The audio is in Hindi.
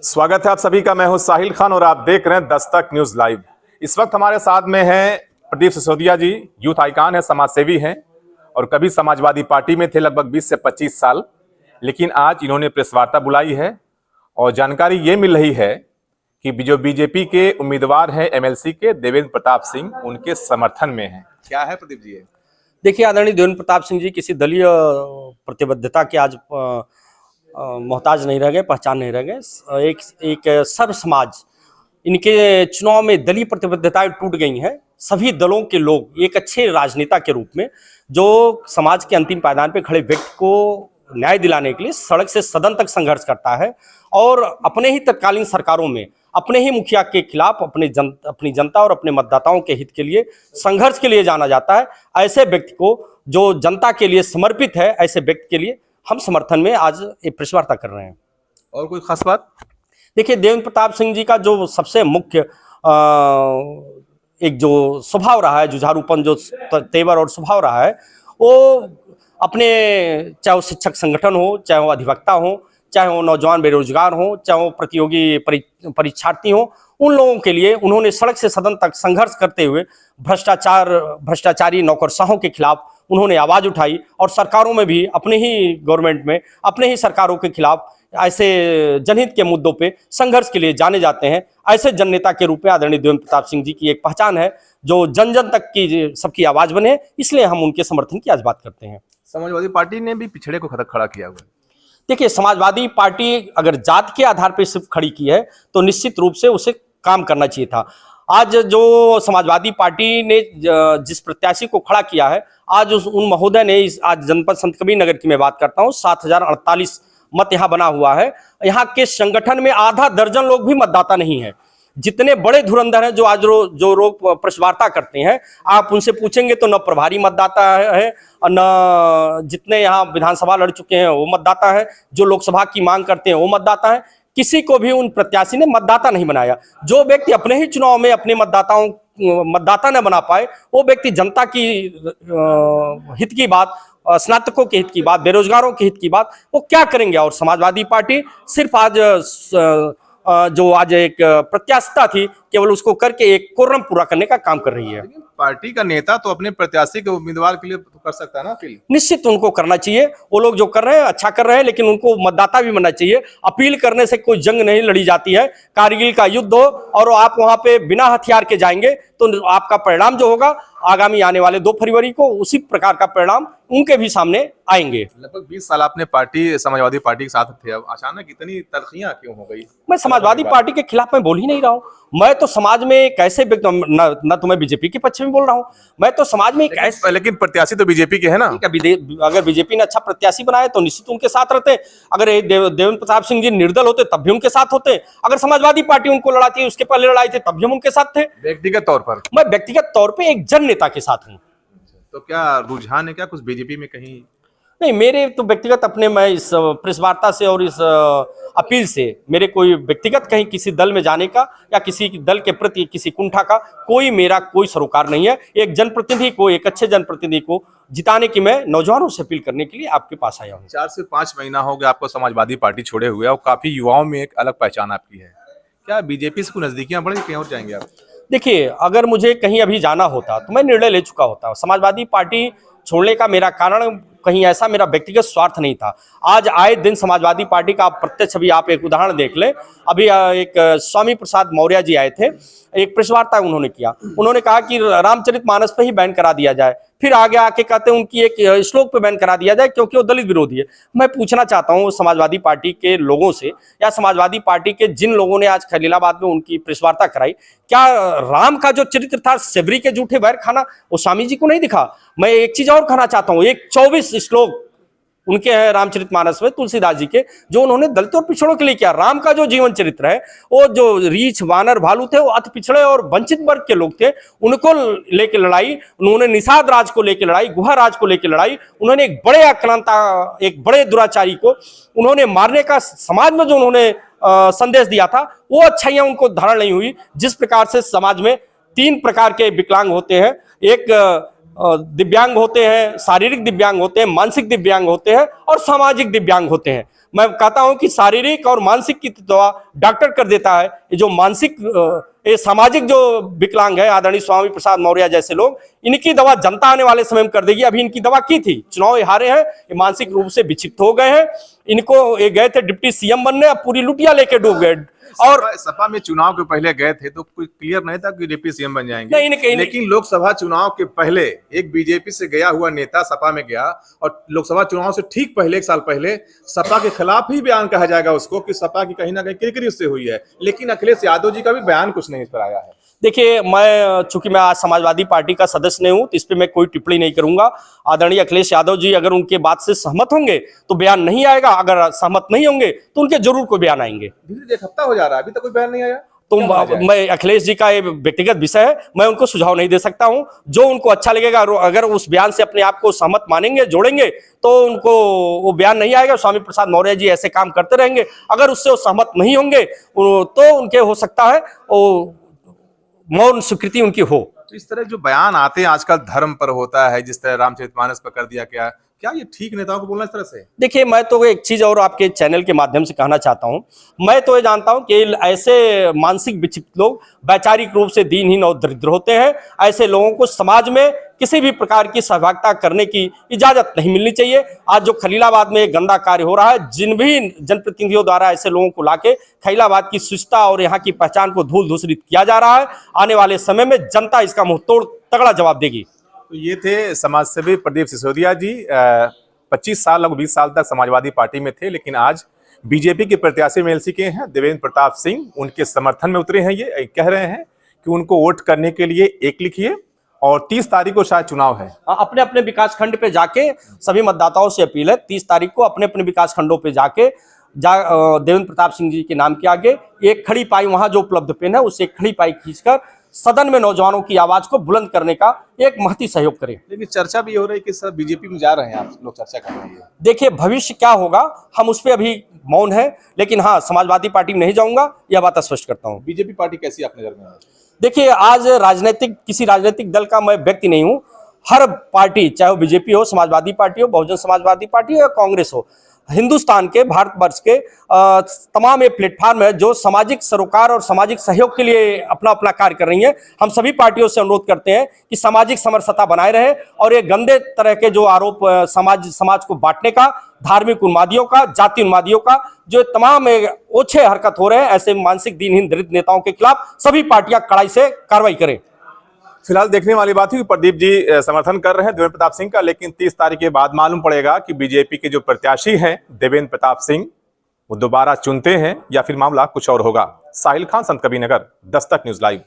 स्वागत है आप सभी का। मैं हूं साहिल खान और आप देख रहे हैं दस्तक न्यूज लाइव। इस वक्त हमारे साथ में हैं प्रदीप सिसोदिया जी। यूथ आइकॉन है, समाज सेवी हैं और कभी समाजवादी पार्टी में थे लगभग 20 से 25 साल, लेकिन आज इन्होंने प्रेस वार्ता बुलाई है और जानकारी ये मिल रही है कि जो बीजेपी के उम्मीदवार हैं एमएलसी के देवेंद्र प्रताप सिंह, उनके समर्थन में हैं। क्या है प्रदीप जी? देखिए, आदरणीय देवेंद्र प्रताप सिंह जी किसी दलीय प्रतिबद्धता के आज मोहताज नहीं रह गए, पहचान नहीं रह गए। एक सर्व समाज, इनके चुनाव में दलीय प्रतिबद्धताएं टूट गई हैं। सभी दलों के लोग एक अच्छे राजनेता के रूप में जो समाज के अंतिम पायदान पर खड़े व्यक्ति को न्याय दिलाने के लिए सड़क से सदन तक संघर्ष करता है और अपने ही तत्कालीन सरकारों में अपने ही मुखिया के खिलाफ अपनी जनता और अपने मतदाताओं के हित के लिए संघर्ष के लिए जाना जाता है। ऐसे व्यक्ति को, जो जनता के लिए समर्पित है, ऐसे व्यक्ति के लिए हम समर्थन में आज एक प्रेस वार्ता कर रहे हैं। और कोई खास बात? देखिए, देवेंद्र प्रताप सिंह जी का जो सबसे मुख्य एक जो स्वभाव रहा है, जुझारूपन जो तेवर और स्वभाव रहा है, वो अपने, चाहे वो शिक्षक संगठन हो, चाहे वो अधिवक्ता हो, चाहे वो नौजवान बेरोजगार हो, चाहे वो प्रतियोगी परीक्षार्थी हो, उन लोगों के लिए उन्होंने सड़क से सदन तक संघर्ष करते हुए भ्रष्टाचारी नौकरशाहों के खिलाफ उन्होंने आवाज उठाई और सरकारों में भी, अपने ही गवर्नमेंट में, अपने ही सरकारों के खिलाफ ऐसे जनहित के मुद्दों पे संघर्ष के लिए जाने जाते हैं। ऐसे जन नेता के रूप में आदरणीय देवेंद्र प्रताप सिंह जी की एक पहचान है जो जन जन तक की सबकी आवाज बने, इसलिए हम उनके समर्थन की आज बात करते हैं। समाजवादी पार्टी ने भी पिछड़े को खड़ा किया हुआ है। देखिए, समाजवादी पार्टी अगर जात के आधार पर सिर्फ खड़ी की है तो निश्चित रूप से उसे काम करना चाहिए था। आज जो समाजवादी पार्टी ने जिस प्रत्याशी को खड़ा किया है, आज उन महोदय ने आज जनपद संत कबीर नगर की मैं बात करता हूँ, 7048 मत यहाँ बना हुआ है। यहाँ के संगठन में आधा दर्जन लोग भी मतदाता नहीं है। जितने बड़े धुरंधर हैं जो लोग प्रेस वार्ता करते हैं, आप उनसे पूछेंगे तो न प्रभारी मतदाता है और न जितने यहाँ विधानसभा लड़ चुके हैं वो मतदाता है, जो लोकसभा की मांग करते हैं वो मतदाता है। किसी को भी उन प्रत्याशी ने मतदाता नहीं बनाया। जो व्यक्ति अपने ही चुनाव में अपने मतदाता न बना पाए, वो व्यक्ति जनता की हित की बात, स्नातकों के हित की बात, बेरोजगारों के हित की बात वो क्या करेंगे? और समाजवादी पार्टी सिर्फ आज एक प्रत्याशिता थी, केवल उसको करके एक कोरम पूरा करने का काम कर रही है। पार्टी का नेता तो अपने प्रत्याशी के उम्मीदवार के लिए तो कर सकता है ना अपील। निश्चित उनको करना चाहिए। वो लोग जो कर रहे हैं अच्छा कर रहे हैं, लेकिन उनको मतदाता भी बनना चाहिए। अपील करने से कोई जंग नहीं लड़ी जाती है। कारगिल का युद्ध हो और आप वहां पे बिना हथियार के जाएंगे तो आपका परिणाम जो होगा आगामी आने वाले 2 फरवरी को उसी प्रकार का परिणाम उनके भी सामने आएंगे। लगभग 20 साल आपने समाजवादी पार्टी के साथ थे, अब अचानक इतनी तल्खियां क्यों हो गई? मैं समाजवादी पार्टी के खिलाफ मैं बोल ही नहीं रहा हूँ। मैं तो समाज में एक ऐसे व्यक्ति, न तो मैं बीजेपी के पक्ष में बोल रहा हूँ, मैं तो समाज में एक ऐसे, लेकिन प्रत्याशी तो बीजेपी के है ना। अगर बीजेपी ने अच्छा प्रत्याशी बनाया तो निश्चित उनके साथ रहते। अगर देवेंद्र प्रताप सिंह जी निर्दल होते तब भी उनके साथ होते। अगर समाजवादी पार्टी उनको लड़ाती, उसके पहले लड़ाई थे, तब भी हम उनके साथ थे। व्यक्तिगत तौर पर मैं व्यक्तिगत तौर पर एक जन नेता के साथ हूँ। तो क्या रुझान है क्या कुछ बीजेपी में कहीं? नहीं, मेरे तो व्यक्तिगत अपने, मैं इस प्रेस वार्ता से और इस अपील से मेरे कोई व्यक्तिगत कहीं किसी दल में जाने का या किसी दल के प्रति किसी कुंठा का मेरा कोई सरोकार नहीं है। एक जनप्रतिनिधि को, एक अच्छे जनप्रतिनिधि को जिताने की मैं नौजवानों से अपील करने के लिए आपके पास आया हूँ। 4 से 5 महीना हो गया आपको समाजवादी पार्टी छोड़े हुए और काफी युवाओं में एक अलग पहचान आपकी है। क्या बीजेपी से कुछ नजदीकियां बढ़ी, कहीं और जाएंगे आप? देखिए, अगर मुझे कहीं अभी जाना होता तो मैं निर्णय ले चुका होता। समाजवादी पार्टी छोड़ने का मेरा कारण कहीं ऐसा मेरा व्यक्तिगत स्वार्थ नहीं था। आज आए दिन समाजवादी पार्टी का आप प्रत्यक्ष, अभी आप एक उदाहरण देख लें। अभी एक स्वामी प्रसाद मौर्य जी आए थे, एक प्रेस वार्ता उन्होंने किया। उन्होंने कहा कि रामचरितमानस पे ही बैन करा दिया जाए, फिर आगे आके कहते हैं उनकी एक श्लोक पे बैन करा दिया जाए क्योंकि वो दलित विरोधी है। मैं पूछना चाहता हूँ समाजवादी पार्टी के लोगों से, या समाजवादी पार्टी के जिन लोगों ने आज खलीलाबाद में उनकी प्रेस वार्ता कराई, क्या राम का जो चरित्र था, सेवरी के जूठे बैर खाना, वो स्वामी जी को नहीं दिखा? मैं एक चीज और कहना चाहता हूँ, एक 24 श्लोक उनके हैं रामचरितमानस में, तुलसीदास जी के, जो उन्होंने दलित और पिछड़ों के लिए किया। राम का जो जीवन चरित्र है, वो जो रीछ वानर भालू थे, वो अति पिछड़े और वंचित वर्ग के लोग थे, उनको लेके लड़ाई। उन्होंने निषाद राज को लेके लड़ाई, गुहा राज को लेके लड़ाई। उन्होंने एक बड़े आक्रांता, एक बड़े दुराचारी को उन्होंने मारने का समाज में जो उन्होंने संदेश दिया था, वो अच्छाइयां उनको धारण नहीं हुई। जिस प्रकार से समाज में 3 प्रकार के विकलांग होते हैं, एक दिव्यांग होते हैं, शारीरिक दिव्यांग होते हैं, मानसिक दिव्यांग होते हैं और सामाजिक दिव्यांग होते हैं। मैं कहता हूं कि शारीरिक और मानसिक की दवा डॉक्टर कर देता है, ये जो मानसिक ये सामाजिक जो विकलांग है, आदरणीय स्वामी प्रसाद मौर्य जैसे लोग, इनकी दवा जनता आने वाले समय में कर देगी। अभी इनकी दवा की थी, चुनाव ये हारे हैं, ये मानसिक रूप से विक्षिप्त हो गए हैं। इनको ये गए थे डिप्टी सीएम बनने, अब पूरी लुटिया लेके डूब गए। और सपा में चुनाव के पहले गए थे तो कोई क्लियर नहीं था कि डिप्टी सीएम बन जाएंगे। नहीं, लेकिन लोकसभा चुनाव के पहले एक बीजेपी से गया हुआ नेता सपा में गया और लोकसभा चुनाव से ठीक पहले, एक साल पहले, सपा के खिलाफ ही बयान कहा जाएगा उसको कि सपा की कहीं ना कहीं किरकिरी उससे हुई है। लेकिन अखिलेश यादव जी का भी बयान कुछ नहीं इस पर आया है। देखिए, चूंकि मैं आज समाजवादी पार्टी का सदस्य नहीं हूं, तो इस पे मैं कोई टिप्पणी नहीं करूंगा। आदरणीय अखिलेश यादव जी अगर उनके बात से सहमत होंगे तो बयान नहीं आएगा, अगर सहमत नहीं होंगे तो उनके जरूर कोई बयान आएंगे। एक हफ्ता हो जा रहा है, अभी तक कोई बयान नहीं आया। तो मैं अखिलेश जी का ये व्यक्तिगत विषय है, मैं उनको सुझाव नहीं दे सकता हूं। जो उनको अच्छा लगेगा, अगर उस बयान से अपने आप को सहमत मानेंगे, जोड़ेंगे, तो उनको वो बयान नहीं आएगा। स्वामी प्रसाद मौर्य जी ऐसे काम करते रहेंगे। अगर उससे वो सहमत नहीं होंगे तो उनके हो सकता है वो मौन स्वीकृति उनकी हो। तो इस तरह जो बयान आते हैं आजकल धर्म पर होता है, जिस तरह रामचरितमानस पर कर दिया गया, क्या ये ठीक नेताओं को बोलना इस तरह से? देखिए, मैं तो एक चीज और आपके चैनल के माध्यम से कहना चाहता हूं। मैं तो ये जानता हूं कि ऐसे मानसिक विक्षिप्त लोग वैचारिक रूप से दीनहीन और दरिद्र होते हैं। ऐसे लोगों को समाज में किसी भी प्रकार की सहभागिता करने की इजाजत नहीं मिलनी चाहिए। आज जो खलीलाबाद में एक गंदा कार्य हो रहा है, जिन भी जनप्रतिनिधियों द्वारा ऐसे लोगों को लाके खलीलाबाद की शुचिता और यहाँ की पहचान को धूल धूसरित किया जा रहा है, आने वाले समय में जनता इसका मुंहतोड़ तगड़ा जवाब देगी। तो ये थे समाजसेवी प्रदीप सिसोदिया जी। 25 साल, लगभग 20 साल तक समाजवादी पार्टी में थे, लेकिन आज बीजेपी के प्रत्याशी एमएलसी के हैं देवेंद्र प्रताप सिंह, उनके समर्थन में उतरे हैं। ये कह रहे हैं कि उनको वोट करने के लिए एक लिखिए और 30 तारीख को शायद चुनाव है। अपने अपने विकास खंड पे जाके सभी मतदाताओं से अपील है, 30 तारीख को अपने अपने विकास खंडों पे जाके देवेंद्र प्रताप सिंह जी के नाम के आगे एक खड़ी पाई, वहां जो उपलब्ध पेन है उससे एक खड़ी पाई खींचकर सदन में नौजवानों की आवाज को बुलंद करने का एक महती सहयोग करें। लेकिन चर्चा भी हो रही है कि सर बीजेपी में जा रहे हैं, आप लोग चर्चा कर रहे हैं। देखिए, भविष्य क्या होगा हम उस पर अभी मौन है, लेकिन हाँ, समाजवादी पार्टी में नहीं जाऊंगा, यह बात स्पष्ट करता हूँ। बीजेपी पार्टी कैसी आपकी नजर में है? देखिए, आज किसी राजनीतिक दल का मैं व्यक्ति नहीं हूं। हर पार्टी, चाहे वो बीजेपी हो, समाजवादी पार्टी हो, बहुजन समाजवादी पार्टी हो या कांग्रेस हो, हिंदुस्तान के, भारतवर्ष के तमाम ये प्लेटफॉर्म है जो सामाजिक सरोकार और सामाजिक सहयोग के लिए अपना अपना कार्य कर रही हैं। हम सभी पार्टियों से अनुरोध करते हैं कि सामाजिक समरसता बनाए रहे और ये गंदे तरह के जो आरोप समाज को बांटने का, धार्मिक उन्मादियों का, जाति उन्मादियों का, जो तमाम ओछे हरकत हो रहे हैं, ऐसे मानसिक दीनहीन दरिद्र नेताओं के खिलाफ सभी पार्टियां कड़ाई से कार्रवाई करें। फिलहाल देखने वाली बात है कि प्रदीप जी समर्थन कर रहे हैं देवेंद्र प्रताप सिंह का, लेकिन 30 तारीख के बाद मालूम पड़ेगा कि बीजेपी के जो प्रत्याशी हैं देवेंद्र प्रताप सिंह, वो दोबारा चुनते हैं या फिर मामला कुछ और होगा। Sahil Khan, Sant Kabirnagar, Dastak news live.